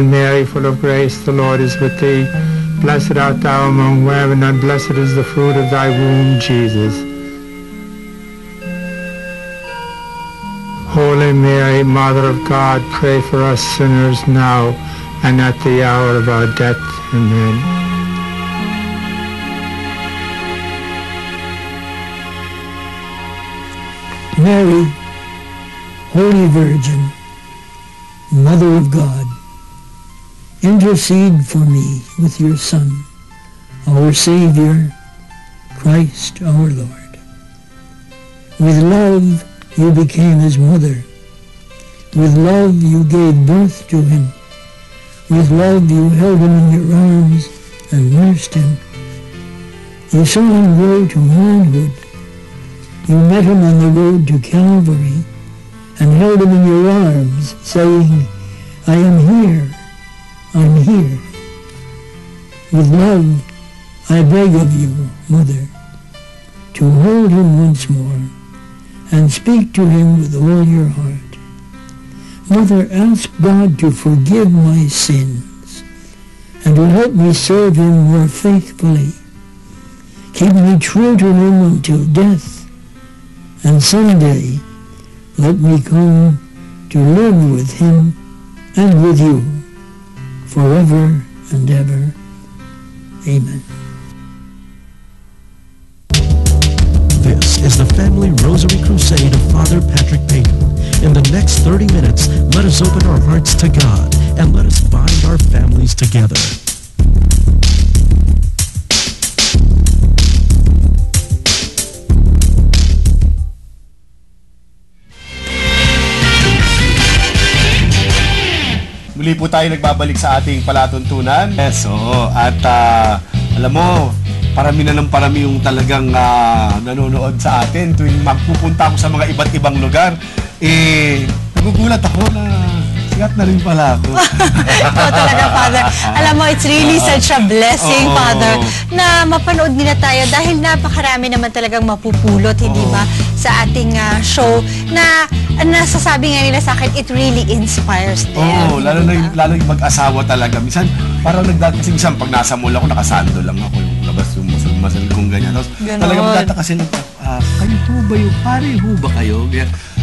Hail Mary, full of grace, the Lord is with thee. Blessed art thou among women, and blessed is the fruit of thy womb, Jesus. Holy Mary, Mother of God, pray for us sinners now and at the hour of our death. Amen. Mary, Holy Virgin, Mother of God, intercede for me with your Son, our Savior, Christ our Lord. With love you became his mother. With love you gave birth to him. With love you held him in your arms and nursed him. You saw him grow to manhood. You met him on the road to Calvary and held him in your arms, saying, I am here, I'm here. With love I beg of you, Mother, to hold him once more and speak to him with all your heart. Mother, ask God to forgive my sins and to help me serve him more faithfully. Keep me true to him until death, and someday let me come to live with him and with you forever and ever. Amen. This is the Family Rosary Crusade of Father Patrick Peyton. In the next 30 minutes, let us open our hearts to God and let us bind our families together. Muli po tayo nagbabalik sa ating palatuntunan. Yes, oo. At alam mo, parami na ng parami yung talagang nanonood sa atin tuwing magpupunta ako sa mga iba't ibang lugar. Nagugulat ako na sikat na rin pala ako. Ito talaga, Father. Alam mo, it's really such a blessing, Father, na mapanood nila tayo dahil napakarami naman talagang mapupulot, hindi ba, sa ating show na nasasabi nga nila sa akin, it really inspires them. Oo, lalo yung mag-asawa talaga. Minsan, parang kasi minsan pag nasa mall ako, nakasando lang ako yung labas yung masal kong ganyan. Tapos talagang magtataka sila, kayo ho ba yung pare ho ba kayo?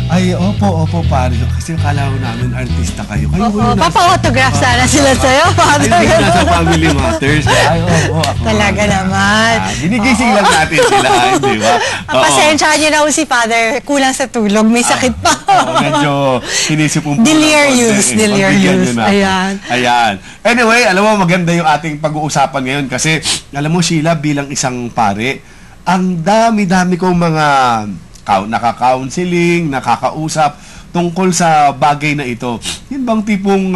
Ay, opo, pare. Kasi akala ko namin artista kayo. Papa-autograph sana sila sa'yo, Father. Ay, nasa Family Matters. Ay, opo, ako. Talaga naman. Ginigising lang natin sila, di ba? Pasensyahan niyo na ho si Father. Kulang sa tulog. May sakit pa. Medyo sinisipong po. Delirious. Ayan. Anyway, alam mo, maganda yung ating pag-uusapan ngayon kasi, alam mo, Sheila, bilang isang pare, ang dami-dami kong mga naka-counseling, nakakausap tungkol sa bagay na ito. Yun bang tipong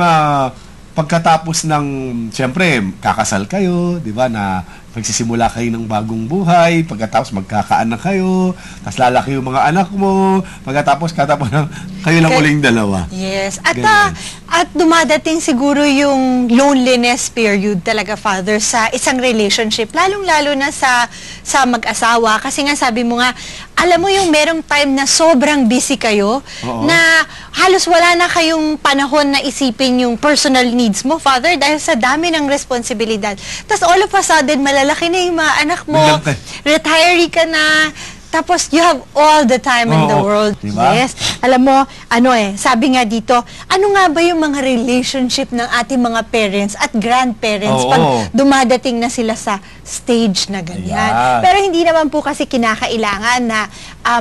pagkatapos ng, siyempre, kakasal kayo, di ba, na magsisimula kayo ng bagong buhay, pagkatapos magkakaanak kayo, tapos lalaki yung mga anak mo, pagkatapos kayo lang uling dalawa. Yes. At dumadating siguro yung loneliness period talaga, Father, sa isang relationship, lalong-lalo na sa mag-asawa. Kasi nga sabi mo nga, alam mo yung merong time na sobrang busy kayo, na halos wala na kayong panahon na isipin yung personal needs mo, Father, dahil sa dami ng responsibilidad. Tapos all of a sudden, malalaki na yung mga anak mo, retiree ka na, tapos you have all the time in the world. Diba? Yes. Alam mo, sabi nga dito, ano nga ba yung mga relationship ng ating mga parents at grandparents pag dumadating na sila sa stage na ganyan. Ayan. Pero hindi naman po kasi kinakailangan na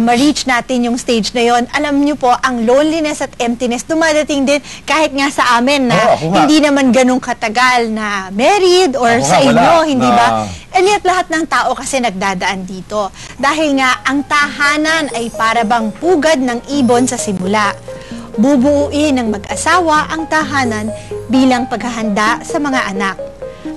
ma-reach natin yung stage na yon. Alam nyo po, ang loneliness at emptiness dumadating din kahit nga sa amin na hindi naman ganun katagal na married or sa inyo, hindi ba? And yet, lahat ng tao kasi nagdadaan dito. Dahil nga, ang tahanan ay para bang pugad ng ibon sa simula. Bubuuin ng mag-asawa ang tahanan bilang paghahanda sa mga anak.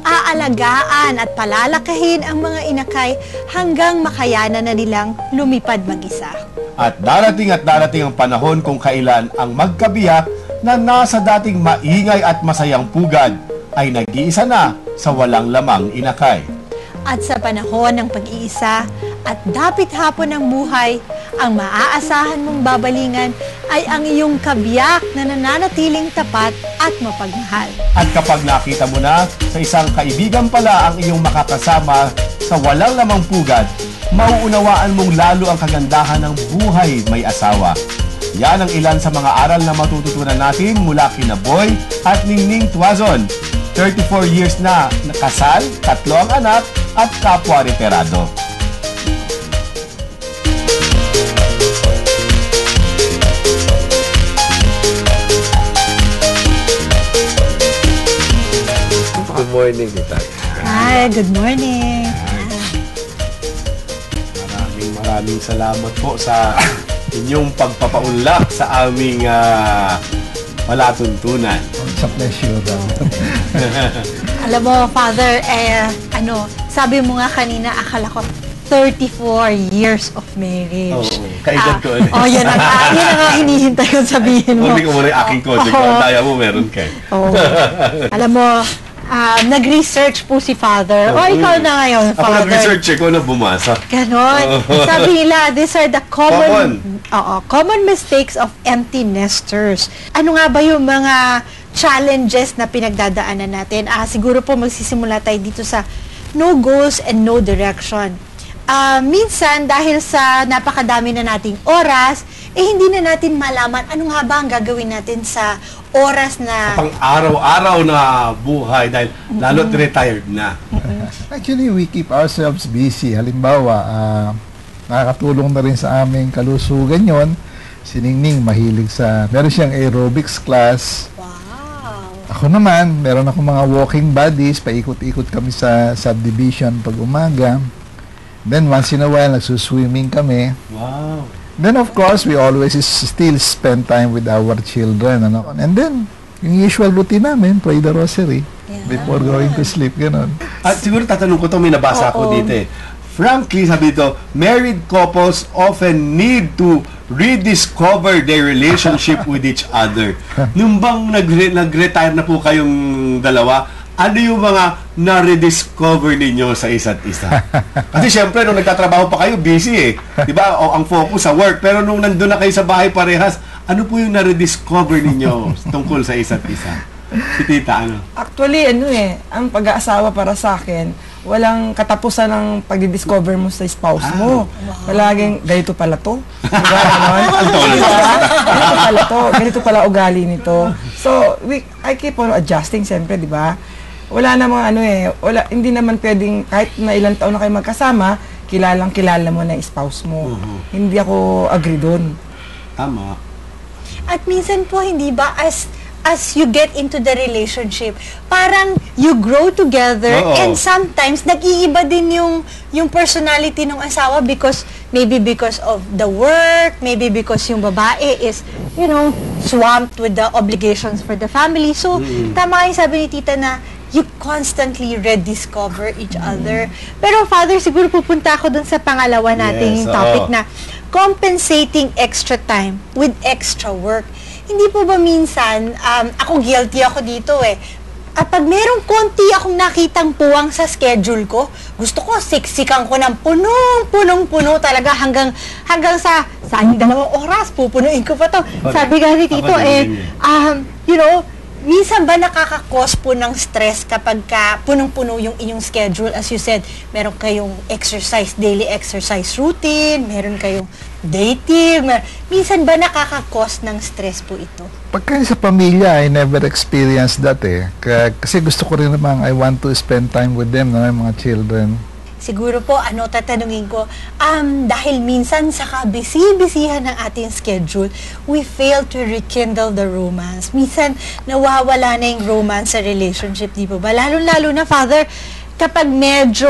Aalagaan at palalakahin ang mga inakay hanggang makayanan na nilang lumipad mag-isa. At darating ang panahon kung kailan ang magkabiyak na nasa dating maingay at masayang pugad ay nag-iisa na sa walang lamang inakay. At sa panahon ng pag-iisa at dapit hapon ng buhay, ang maaasahan mong babalingan ay ang iyong kabiyak na nananatiling tapat at mapagmahal. At kapag nakita mo na sa isang kaibigan pala ang iyong makakasama sa walang lamang pugad, mauunawaan mong lalo ang kagandahan ng buhay may asawa. Yan ang ilan sa mga aral na matututunan natin mula kina Boy at Ningning Tuazon. 34 years na nakasal, 3 ang anak at kapwa retirado. Good morning, Tita. Hi, good morning. Maraming salamat po sa inyong pagpapaunlak sa aming palatuntunan. Sa pleasure. Alam mo, Father, sabi mo nga kanina, akala ko 34 years of marriage. Oo, kaedad ko ulit. Yan na nga hinihintay ko sabihin mo. Hindi ko muna yung aking kotse. Kung ang daya mo, meron ka. Alam mo, nag-research po si Father. Ikaw na ngayon, Ako Father. nag-research ko na bumasa. Ganon. Sabi nila, these are the common mistakes of empty nesters. Ano nga ba yung mga challenges na pinagdadaanan natin? Siguro po magsisimula tayo dito sa no goals and no direction. Minsan, dahil sa napakadami na nating oras, hindi na natin malaman ano nga ba ang gagawin natin sa oras na Pang araw-araw na buhay dahil lalo't retired na. Actually, we keep ourselves busy. Halimbawa, nakakatulong na rin sa aming kalusugan yon. Si Ningning mahilig meron siyang aerobics class. wow. Ako naman, meron akong mga walking buddies. Paikot-ikot kami sa subdivision pag umaga. Then once in a while, nagsuswimming kami. Wow. Then of course, we always still spend time with our children. And then, yung usual routine namin, pray the rosary before going to sleep. Ganon. At siguro tatanong ko may nabasa ko dito eh. Frankly, sabi dito, married couples often need to rediscover their relationship with each other. Nung bang nag-retire na po kayong dalawa, ano yung mga na-rediscover ninyo sa isa't isa? Kasi syempre, nung nagtatrabaho pa kayo, busy eh. Diba? O ang focus sa work. Pero nung nandun na kayo sa bahay parehas, ano po yung na-rediscover ninyo tungkol sa isa't isa? Si Tita, ano? Actually, ang pag-aasawa para sa akin, walang katapusan ng pag-discover mo sa spouse mo. Palaging, ganito pala to. Diba? Ganito pala to. Ganito pala ugali nito. So, I keep on adjusting siyempre, di ba? Wala namang hindi naman pwedeng, kahit na ilang taon na kayo magkasama, kilala mo na yung spouse mo. Hindi ako agree doon. Tama. At minsan po, hindi ba, as you get into the relationship, parang you grow together and sometimes nag-iiba din yung personality ng asawa because of the work, maybe because yung babae is, swamped with the obligations for the family. So, tama yung sabi ni Tita na you constantly rediscover each other. Pero Father, siguro pupunta ako dun sa pangalawa nating topic na compensating extra time with extra work. Hindi po ba minsan, ako guilty ako dito pag merong konti akong nakitang puwang sa schedule ko, gusto ko siksikan ko ng punong-puno talaga hanggang sa sayang 2 oras, pupunuin ko pa to. Sabi nga ni Tito, minsan ba nakaka-cause po ng stress kapag punong-puno yung inyong schedule? As you said, meron kayong daily exercise routine, meron kayong dating. Minsan ba nakaka-cause ng stress po ito? Pagka sa pamilya, I never experienced that Kasi gusto ko rin naman, I want to spend time with them, yung mga children. Siguro po, tatanungin ko, dahil minsan sa kabisi-bisihan ng ating schedule, we fail to rekindle the romance. Minsan, nawawala na yung romance sa relationship, di ba? Lalo-lalo na, Father, kapag medyo,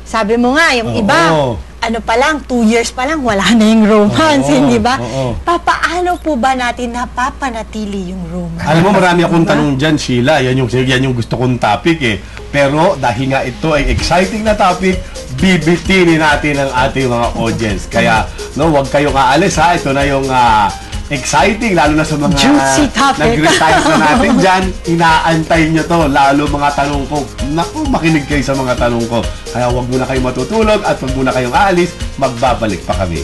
sabi mo nga, yung iba, 2 years pa lang, wala na yung romance, hindi ba? Papaano po ba natin napapanatili yung romance? Alam mo, marami akong tanong dyan, Sheila. Yan yung gusto kong topic Pero dahil nga ito ay exciting na topic, bibitinin natin ang ating mga audience. Kaya, huwag kayong aalis ha. Ito na yung exciting, lalo na sa mga juicy topic. Nag-retire na natin dyan. Inaantay nyo to, lalo mga tanong ko. Naku, makinig kayo sa mga tanong ko. Kaya huwag muna kayong matutulog at huwag muna kayong aalis. Magbabalik pa kami.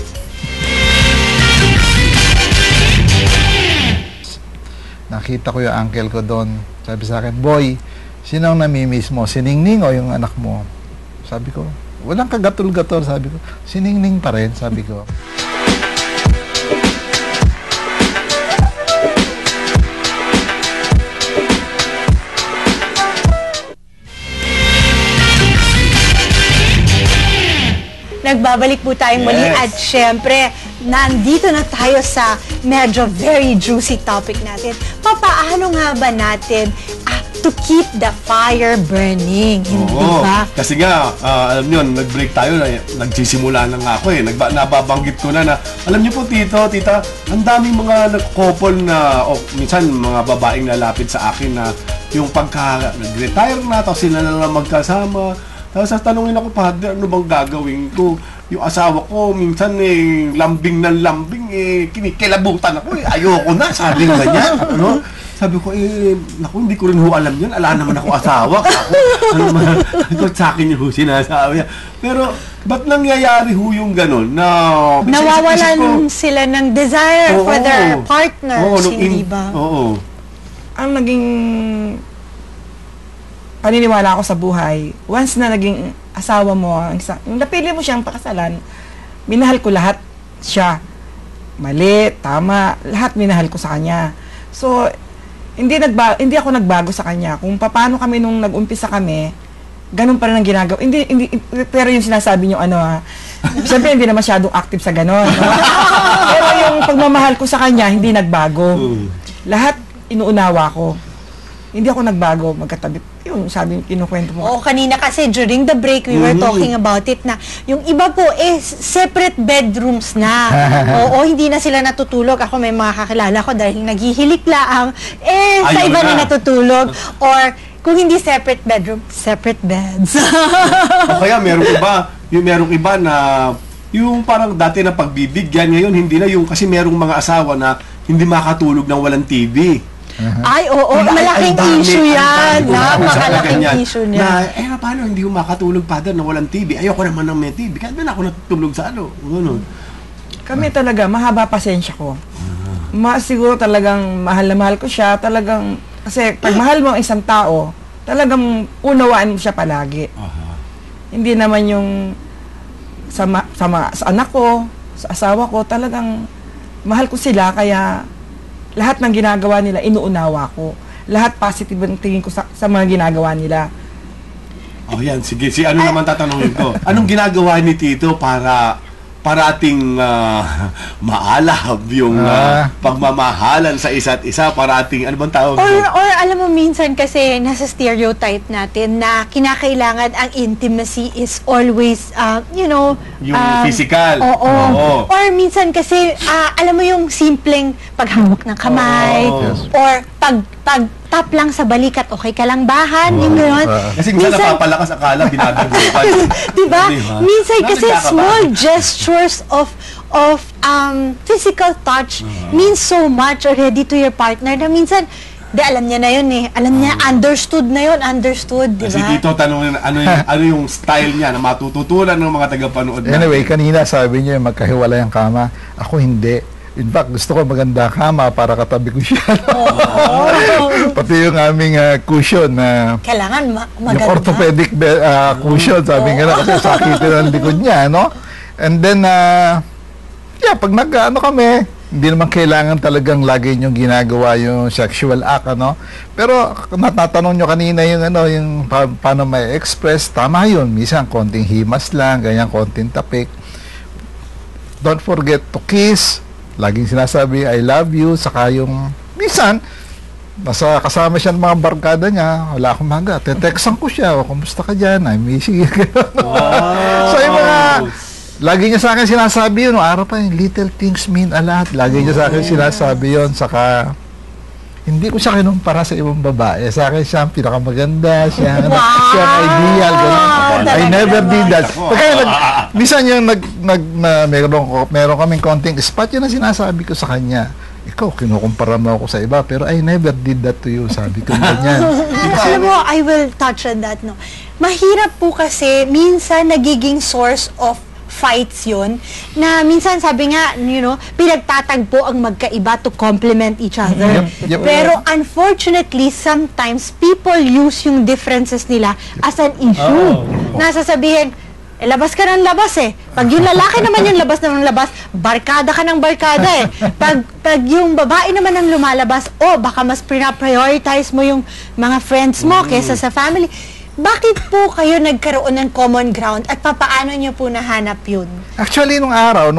nakita ko yung uncle ko doon. Sabi sa akin, boy, sino ang namimiss mo? Si Ningning o yung anak mo? Sabi ko, walang kagatol-gatol. Sabi ko, si Ningning pa rin, sabi ko. Nagbabalik po tayong muli at syempre, nandito na tayo sa medyo very juicy topic natin. Papaano nga ba natin to keep the fire burning? Hindi ba? Kasi nga, alam niyo, nag-break tayo, nagsisimula na nga ako nababanggit ko na alam niyo po tita, ang daming mga couple na, minsan mga babaeng nalapit sa akin na yung pagka nag-retire na, tapos sila na lang magkasama. Tapos tanungin ako, Father, ano bang gagawin ko? Yung asawa ko, minsan lambing ng lambing, kinikilabutan ako, ayoko na, sabi nga niya. Ano? Sabi ko, naku, hindi ko rin alam yun. Ala naman ako asawa. Ako, sa akin yung sinasabi. Pero, ba't nangyayari yung gano'n? Nawawalan sila ng desire for their partners, hindi ba? Oo. Ang naging paniniwala ko sa buhay, once na naging asawa mo, napili mo siyang pakasalan, minahal ko lahat siya. Mali, tama, lahat minahal ko sa kanya. So, hindi ako nagbago sa kanya. Kung paano kami nung nag-umpisa kami, ganun pa rin ang ginagawa. Pero yung sinasabi niyo siyempre hindi na masyadong active sa ganun. No? Pero yung pagmamahal ko sa kanya, hindi nagbago. Lahat inuunawa ko. Hindi ako nagbago, magkatabi. Yung sabi, kinukwento mo. Kanina kasi during the break, we were talking about it na yung iba po separate bedrooms na. Hindi na sila natutulog. Ako may mga kakilala ko dahil naghihilik laang, sa iba na natutulog. Or kung hindi separate bedroom, separate beds. O kaya merong iba na yung parang dati na pagbibigyan, ngayon hindi na yung, kasi merong mga asawa na hindi makatulog ng walang TV. Ay, malaking issue yan. Napakalaking issue niya. Paano hindi ko makatulog, Father, na walang TV? Ayoko naman ng may TV. Kaya doon ako natutulog sa Kami talaga, mahaba pasensya ko. Siguro talagang mahal na mahal ko siya. Talagang, kasi pag mahal mo ang isang tao, talagang unawaan mo siya palagi. Hindi naman yung sa anak ko, sa asawa ko, talagang mahal ko sila, kaya lahat ng ginagawa nila, inuunawa ko. Lahat positive ang tingin ko sa mga ginagawa nila. Yan. Sige. Ano naman tatanungin ko? Anong ginagawa ni Tito para ating maalab yung pagmamahalan sa isa't isa, para ating, ano bang tawag? Or alam mo, minsan kasi nasa stereotype natin na kinakailangan ang intimacy is always, yung physical. Oo. Or minsan kasi, alam mo yung simpleng paghawak ng kamay, or pag-tap lang sa balikat, okay ka lang bahan, yung gano'n. Kasi minsan napapalakas akala, binabibukan. Diba? Minsan kasi small gestures of physical touch means so much already to your partner na minsan, alam niya na yun Alam niya, understood na yun, diba? Kasi Tito, tanongin, ano yung style niya na matututulan ng mga tagapanood natin? Anyway, kanina sabi niyo magkahiwalay ang kama. Ako hindi. In fact, gusto ko maganda kama para katabi ko siya. Pati yung aming cushion na kailangan maganda. Yung orthopedic cushion, sabi nga na, kasi sakitin ang likod niya, no? And then, pag kami, hindi naman kailangan talagang lagi niyong ginagawa yung sexual act, ano? Pero natatanong niyo kanina yung paano may express, tama yun. Minsan, konting himas lang, ganyan, konting tapik. Don't forget to kiss. Laging sinasabi, I love you. Saka yung, minsan, kasama siya ng mga barkada niya, wala akong maga. Tetextan ko siya, kumusta ka dyan? I miss you. So, yung mga, lagi niya sa akin sinasabi yun, araw pa yung little things mean a lot. Lagi niya sa akin sinasabi yun, saka, hindi ko siya kinumpara sa ibang babae. Sa akin siya ang pinakamaganda, siya ang ideal, gano'n. I never did that. Pagkaya minsan yung meron kaming konting spot, yun ang sinasabi ko sa kanya. Ikaw, kinukumpara mo ako sa iba, pero I never did that to you, sabi ko ganyan. Alam mo, I will touch on that, no. Mahirap po kasi, minsan nagiging source of fights yun, na minsan sabi nga, pinagtatagpo ang magkaiba to complement each other. Yep. Pero unfortunately, sometimes people use yung differences nila as an issue. Nasasabihin, labas ka ng labas eh. Pag yung lalaki naman yung labas ng labas, barkada ka ng barkada eh. Pag yung babae naman ang lumalabas, baka mas prioritize mo yung mga friends mo kesa sa family. Bakit po kayo nagkaroon ng common ground at papaano nyo po nahanap yun? Actually, nung araw,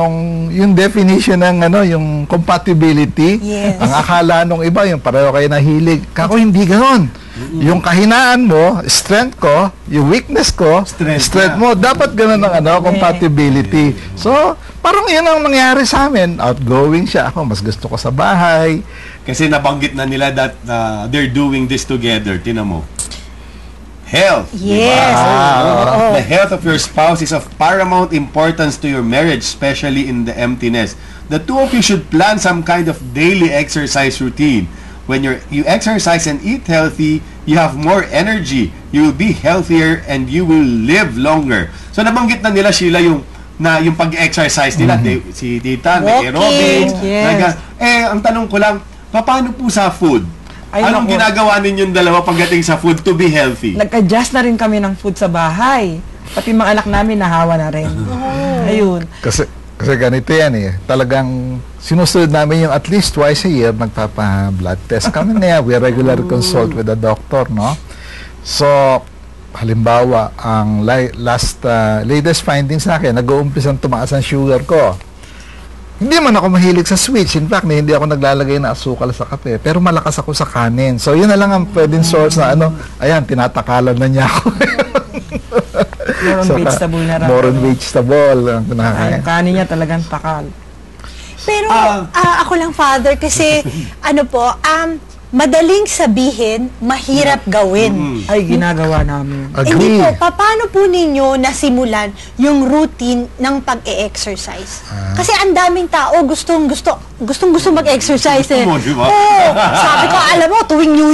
yung definition ng yung compatibility, Yes. ang akala nung iba, yung pareho kayo nahilig. Kako, hindi ganon. Yung kahinaan mo, strength ko, yung weakness ko, strength mo, dapat ganon ang compatibility. So, parang yun ang nangyari sa amin. Outgoing siya. Ako, mas gusto ko sa bahay. Kasi nabanggit na nila that they're doing this together. Tinan mo. Health. Yes. The health of your spouse is of paramount importance to your marriage, especially in the emptiness. The two of you should plan some kind of daily exercise routine. When you exercise and eat healthy, you have more energy, you will be healthier, and you will live longer. So nabanggit na nila, Sheila, yung pag-exercise nila. Si Tita, may aerobics. Yes. Ang tanong ko lang, paano po sa food? Ay, Anong naku. ginagawa ninyong dalawa pagdating sa food to be healthy? Nag-adjust na rin kami ng food sa bahay. Pati mga anak namin nahawa na rin. Ayun. Kasi ganito yan eh. Talagang sinusunod namin yung at least twice a year nagpapa-blood test kami na yan. We regularly consult with the doctor, no? So, halimbawa, ang latest findings sa akin, nag-uumpisang tumaas ang sugar ko. Hindi man ako mahilig sa sweets. In fact, hindi ako naglalagay na asukal sa kape. Pero malakas ako sa kanin. So, yun na lang ang pwedeng source na ayan, tinatakalan na niya ako. More on vegetable na rin. More on vegetable. Ang kinakain. Ang kanin niya talagang takal. Pero ako lang, Father, kasi madaling sabihin, mahirap gawin. Ay, ginagawa namin. Hindi Agree. po, paano po ninyo nasimulan yung routine ng pag-e-exercise? Kasi ang daming tao gustong mag-exercise eh. Mo, di ba? Sabi ko, alam mo, tuwing New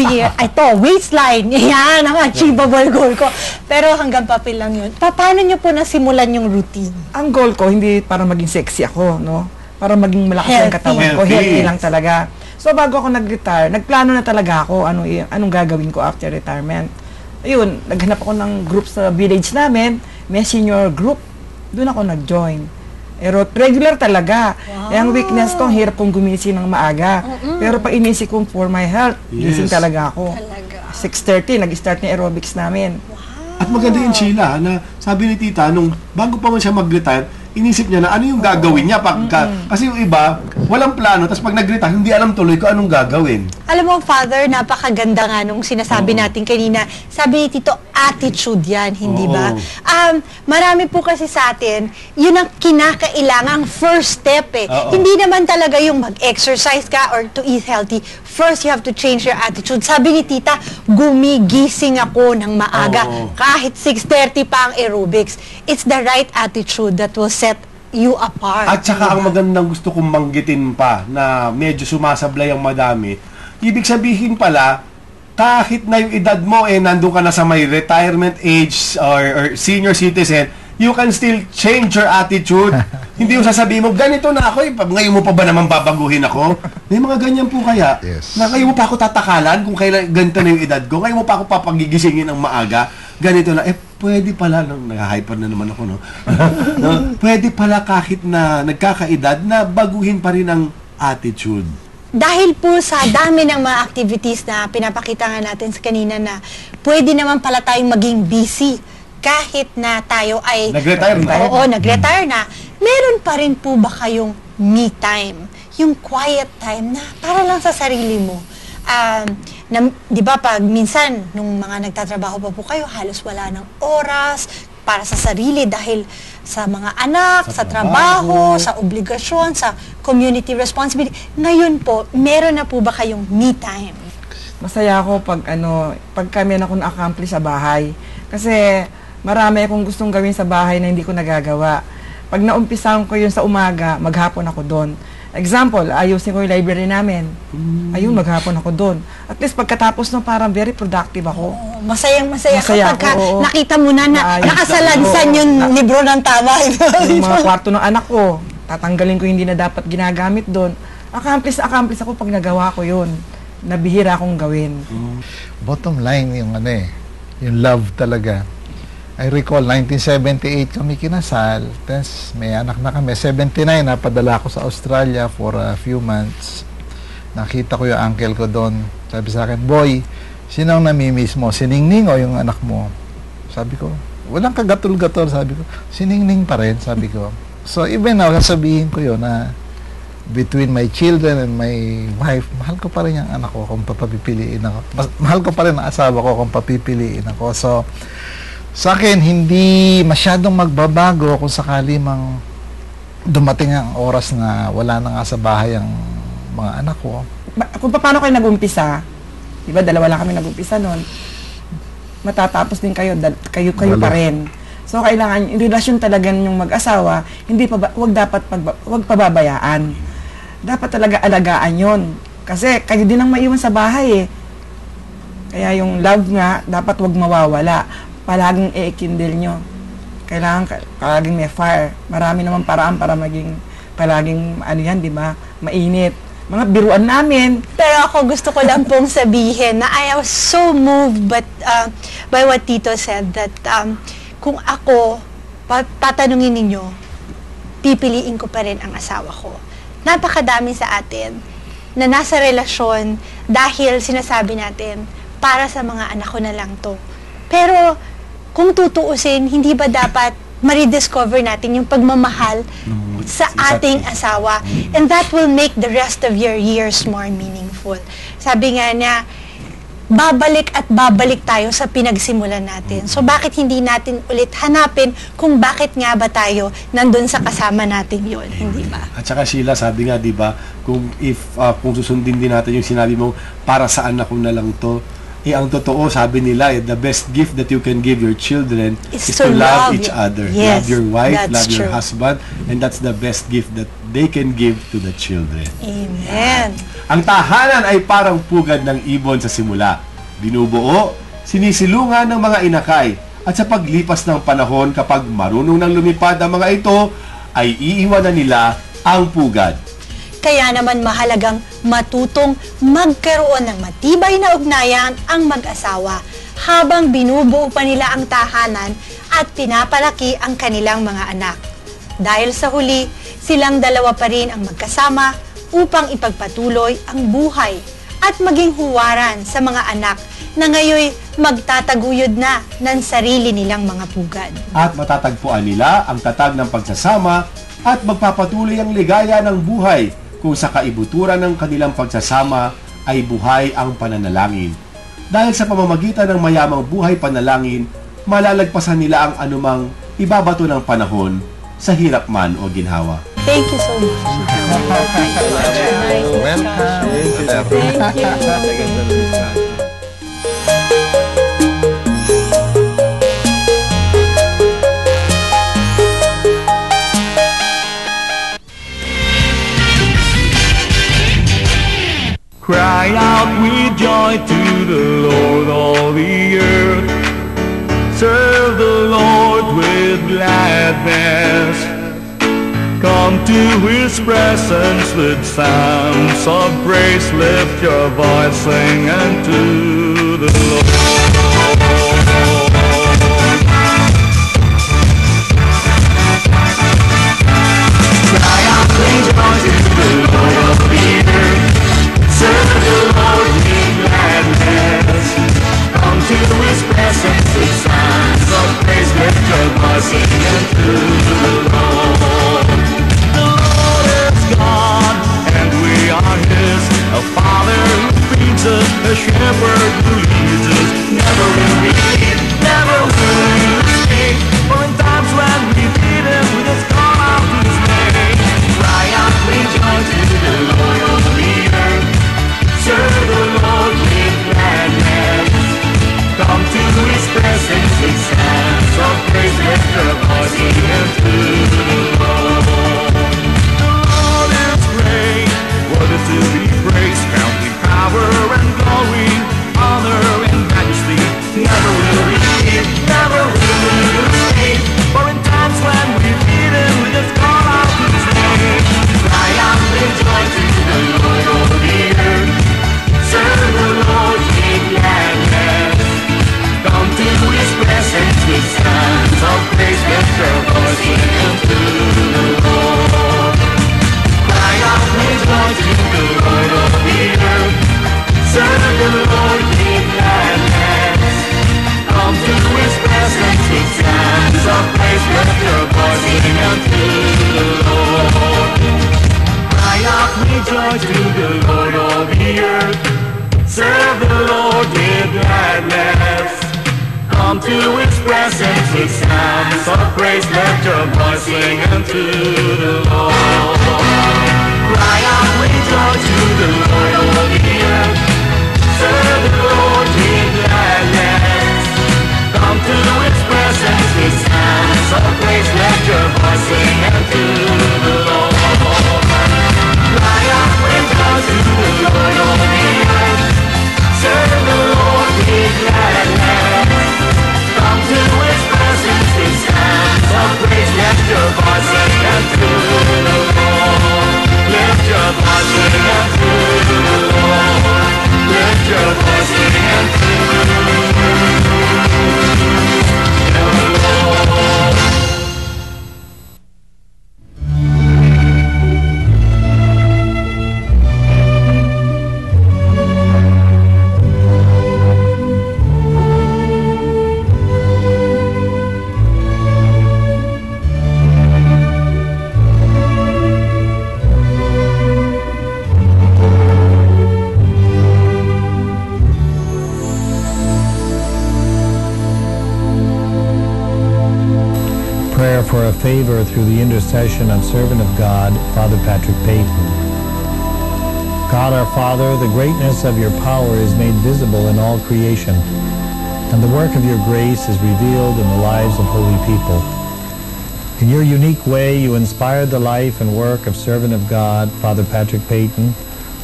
Year, waistline, yan ang achievable goal ko. Pero hanggang papel lang yun. Paano nyo po nasimulan yung routine? Ang goal ko, hindi para maging sexy ako, no? Para maging malakas ang Healthy. katawan ko. Healthy lang talaga. So, bago ako nag-retire, nagplano na talaga ako anong gagawin ko after retirement. Ayun, naghanap ako ng group sa village namin, may senior group. Doon ako nag-join. Pero regular talaga. Wow. Ang weakness ko, hirap kong gumising ng maaga. Pero pag inisip kong for my health, gising talaga ako. 6:30, nag-start ni aerobics namin. At maganda yun, Sheila, na sabi ni Tita, bago pa man siya mag-retire, inisip niya na ano yung gagawin niya kasi yung iba, walang plano, tapos pag nag-retire, hindi alam tuloy kung anong gagawin. Alam mo, Father, napakaganda nga nung sinasabi natin kanina. Sabi ni Tito, attitude yan, hindi ba? Marami po kasi sa atin, yun ang kinakailangang first step eh. Hindi naman talaga yung mag-exercise ka or to eat healthy. First, you have to change your attitude. Sabi ni Tita, gumigising ako ng maaga. Kahit 6:30 pa ang aerobics. It's the right attitude that will set you apart. At saka ang magandang gusto kong banggitin pa na medyo sumasablay ang madami, ibig sabihin pala, kahit na yung edad mo nandun ka na sa may retirement age or senior citizen, you can still change your attitude. Hindi yung sasabihin mo, ganito na ako, ngayon mo pa ba naman babaguhin ako? May mga ganyan po kaya. Yes. Na ngayon mo pa ako tatakalan kung kailan ganito na yung edad ko, ngayon mo pa ako papagigisingin ng maaga, ganito na, pwede pala, nag-hyper na naman ako, no? Pwede pala kahit na nagkakaedad na baguhin pa rin ang attitude. Dahil po sa dami ng mga activities na pinapakita nga natin sa kanina na pwede naman pala tayong maging busy kahit na tayo ay Nag-retire na. Oo, nag-retire na. Meron pa rin po ba kayong me time? Yung quiet time na para lang sa sarili mo. Di ba pag minsan nung mga nagtatrabaho pa po kayo, halos wala ng oras para sa sarili dahil sa mga anak, sa trabaho, sa obligasyon, sa community responsibility. Ngayon po, meron na po ba kayong me time? Masaya ako pag kami na ako na-accomplish sa bahay. Kasi marami akong gustong gawin sa bahay na hindi ko nagagawa. Pag naumpisahan ko yun sa umaga, maghapon ako doon. Example, ayusin ko yung library namin. Ayun, maghapon ako doon. At least pagkatapos no, parang very productive ako. Masayang-masaya Masaya kapag ako, oo. nakita mo na Naayos nakasalansan ako. yung libro ng tama. Yung mga kwarto ng anak ko, tatanggalin ko yung hindi na dapat ginagamit doon. Accomplish ako pag nagawa ko yun. Nabihira akong gawin. Bottom line, yung yung love talaga. I recall, 1978 kami kinasal, tapos may anak na kami. 79, napadala ako sa Australia for a few months. Nakita ko yung uncle ko doon. Sabi sa akin, boy, sino ang namimiss mo? Si Ningning o yung anak mo? Sabi ko, walang kagatol-gatol. Sabi ko, si Ningning pa rin, sabi ko. So even now, sasabihin ko yun na between my children and my wife, mahal ko pa rin yung anak ko kung papipiliin ako. Mahal ko pa rin ang asawa ko kung papipiliin ako. So, sa akin, hindi masyadong magbabago kung sakali mang dumating ang oras na wala na nga sa bahay ang mga anak ko. Kung paano kayo nag-umpisa, di ba, dalawa lang kami nag-umpisa noon, matatapos din kayo, kayo pa rin. So, kailangan, yung relasyon talaga yung mag-asawa, wag pababayaan. Dapat talaga alagaan yon. Kasi kayo din ang maiwan sa bahay eh. Kaya yung love nga, dapat wag mawawala. Palaging i-kindle nyo. Kailangan palaging may fire. Marami naman paraan para maging palaging, di ba, mainit. Mga biruan namin. Pero ako gusto ko lang pong sabihin na I was so moved by what Tito said that kung ako, tatanungin ninyo, pipiliin ko pa rin ang asawa ko. Napakadami sa atin na nasa relasyon dahil sinasabi natin, para sa mga anak ko na lang to. Pero, kung tutuusin, hindi ba dapat ma-rediscover natin yung pagmamahal sa ating asawa? And that will make the rest of your years more meaningful. Sabi nga niya, babalik at babalik tayo sa pinagsimulan natin. So, bakit hindi natin ulit hanapin kung bakit nga ba tayo nandun sa kasama natin yun, hindi ba? At saka Sheila, sabi nga, di ba, kung susundin din natin yung sinabi mo, para saan ako na lang to, ang totoo, sabi nila, the best gift that you can give your children is to love each other. Yes, love your wife, love true. your husband, and that's the best gift that they can give to the children. Amen. Ang tahanan ay parang pugad ng ibon sa simula. Binubuo, sinisilungan ng mga inakay, at sa paglipas ng panahon, kapag marunong nang lumipad ang mga ito, ay iiwanan nila ang pugad. Kaya naman mahalagang matutong magkaroon ng matibay na ugnayan ang mag-asawa habang binubuo pa nila ang tahanan at pinapalaki ang kanilang mga anak. Dahil sa huli, silang dalawa pa rin ang magkasama upang ipagpatuloy ang buhay at maging huwaran sa mga anak na ngayoy magtataguyod na ng sarili nilang mga pugad. At matatagpuan nila ang tatag ng pagsasama at magpapatuloy ang ligaya ng buhay kung sa kaibuturan ng kanilang pagsasama ay buhay ang pananalangin. Dahil sa pamamagitan ng mayamang buhay panalangin, malalagpasan nila ang anumang ibabato ng panahon sa hirap man o ginhawa. Thank you so much. Welcome. Thank you. Cry out with joy to the Lord, all the earth. Serve the Lord with gladness. Come to His presence with sounds of praise. Lift your voice, sing unto the Lord. Cry out with joy to the Lord, all the earth. Serve the Lord with gladness. Come to His presence with sounds of praise. Lift your voice, sing unto the Lord. The Lord is God, and we are His. A Father who feeds us, a Shepherd who leads us. Never will we lead, never will we mistake. For in times when we need Him, we just call out His name. Cry out, rejoice to the Lord of the earth. Serve the Lord with gladness. Come to His presence with sounds of praise. Lift your voice, sing unto the Lord. The Lord is great. Serve the Lord with gladness. Come to His presence with sounds of praise. Let your voice sing unto the Lord. Cry out with joy to the Lord, all the earth. Serve the Lord with gladness. Come to His presence with sounds of praise. Let your voice sing unto the Lord. Cry out with joy to the Lord, all the earth. Serve the Lord with gladness. Come to His presence with sounds of praise. Let your voice sing unto the Lord. Lift your voice sing unto the Lord. Lift your voice sing unto the Lord. For a favor through the intercession of servant of God, Father Patrick Peyton. God our Father, the greatness of your power is made visible in all creation, and the work of your grace is revealed in the lives of holy people. In your unique way, you inspired the life and work of servant of God, Father Patrick Peyton,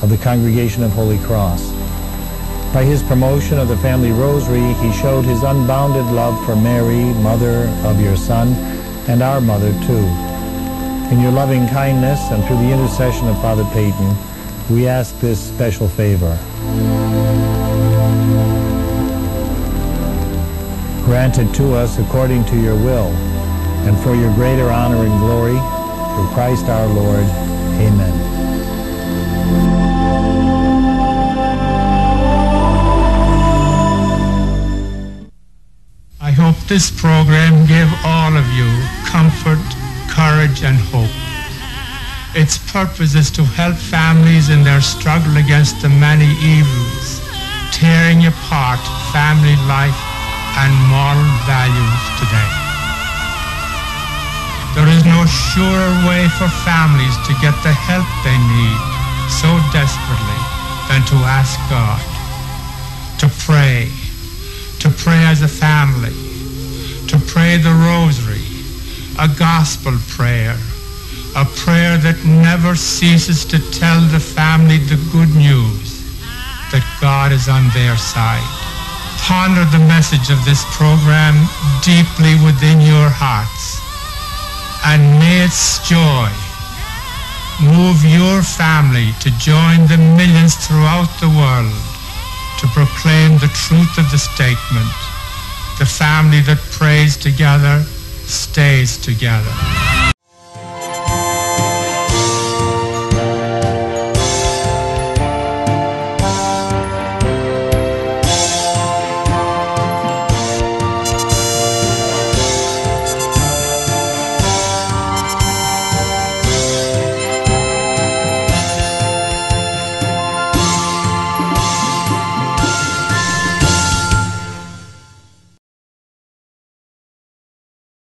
of the Congregation of Holy Cross. By his promotion of the family rosary, he showed his unbounded love for Mary, mother of your Son, and our mother too. In your loving kindness and through the intercession of Father Peyton, we ask this special favor. Grant it to us according to your will, and for your greater honor and glory, through Christ our Lord. Amen. I hope this program gave all of you comfort, courage, and hope. Its purpose is to help families in their struggle against the many evils, tearing apart family life and moral values today. There is no surer way for families to get the help they need so desperately than to ask God, to pray as a family, to pray the rosary, a gospel prayer, a prayer that never ceases to tell the family the good news that God is on their side. Ponder the message of this program deeply within your hearts, and may its joy move your family to join the millions throughout the world to proclaim the truth of the statement, the family that prays together stays together.